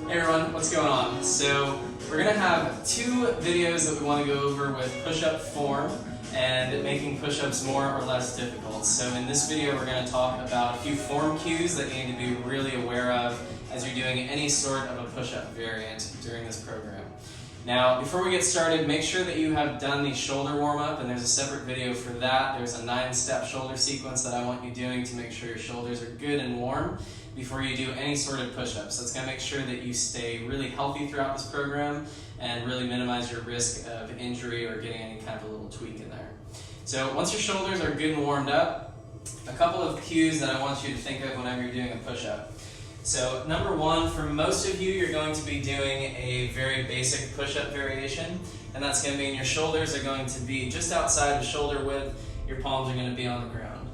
Hey everyone, what's going on? So we're going to have two videos that we want to go over with push-up form and making push-ups more or less difficult. So in this video we're going to talk about a few form cues that you need to be really aware of as you're doing any sort of a push-up variant during this program. Now before we get started, make sure that you have done the shoulder warm-up, and there's a separate video for that. There's a 9-step shoulder sequence that I want you doing to make sure your shoulders are good and warm before you do any sort of push-ups. That's going to make sure that you stay really healthy throughout this program and really minimize your risk of injury or getting any kind of a little tweak in there. So once your shoulders are good and warmed up, a couple of cues that I want you to think of whenever you're doing a push-up. So number one, for most of you, you're going to be doing a very basic push-up variation, and that's going to mean your shoulders are going to be just outside of shoulder width, your palms are going to be on the ground.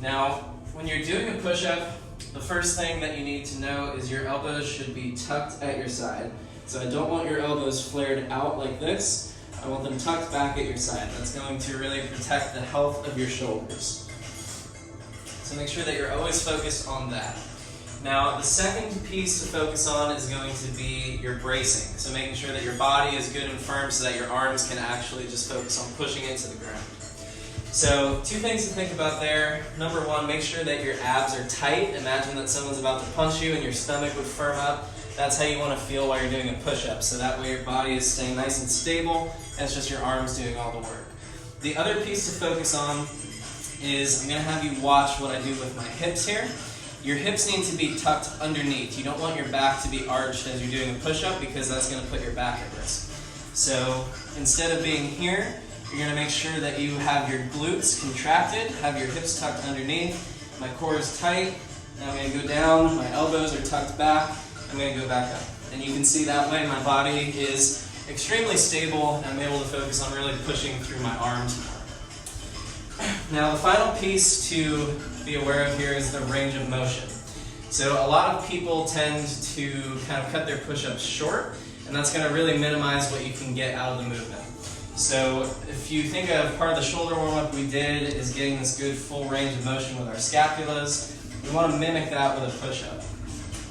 Now, when you're doing a push-up, the first thing that you need to know is your elbows should be tucked at your side. So I don't want your elbows flared out like this. I want them tucked back at your side. That's going to really protect the health of your shoulders. So make sure that you're always focused on that. Now, the second piece to focus on is going to be your bracing. So making sure that your body is good and firm so that your arms can actually just focus on pushing into the ground. So, two things to think about there. Number one, make sure that your abs are tight. Imagine that someone's about to punch you and your stomach would firm up. That's how you want to feel while you're doing a push-up. So that way your body is staying nice and stable, and it's just your arms doing all the work. The other piece to focus on is I'm going to have you watch what I do with my hips here. Your hips need to be tucked underneath. You don't want your back to be arched as you're doing a push-up because that's going to put your back at risk. So instead of being here, you're going to make sure that you have your glutes contracted, have your hips tucked underneath. My core is tight. Now I'm going to go down. My elbows are tucked back. I'm going to go back up. And you can see that way my body is extremely stable, and I'm able to focus on really pushing through my arms more. Now the final piece to be aware of here is the range of motion. So a lot of people tend to kind of cut their push-ups short, and that's going to really minimize what you can get out of the movement. So if you think of part of the shoulder warm-up we did is getting this good full range of motion with our scapulas, we want to mimic that with a push-up.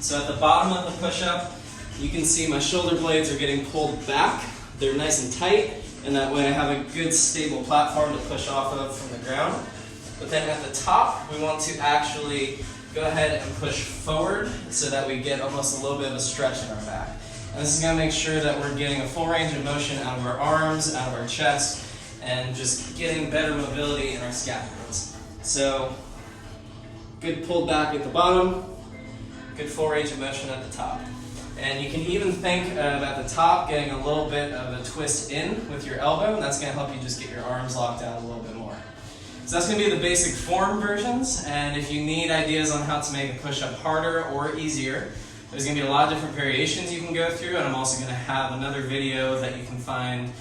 So at the bottom of the push-up, you can see my shoulder blades are getting pulled back. They're nice and tight, and that way I have a good stable platform to push off of from the ground. But then at the top, we want to actually go ahead and push forward so that we get almost a little bit of a stretch in our back. And this is going to make sure that we're getting a full range of motion out of our arms, out of our chest, and just getting better mobility in our scapulas. So, good pulled back at the bottom, good full range of motion at the top. And you can even think of at the top getting a little bit of a twist in with your elbow, and that's going to help you just get your arms locked down a little bit more. So that's going to be the basic form versions, and if you need ideas on how to make a push-up harder or easier, there's going to be a lot of different variations you can go through, and I'm also going to have another video that you can find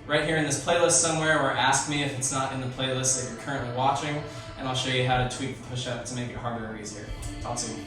right here in this playlist somewhere, or ask me if it's not in the playlist that you're currently watching, and I'll show you how to tweak the push-up to make it harder or easier. Talk soon.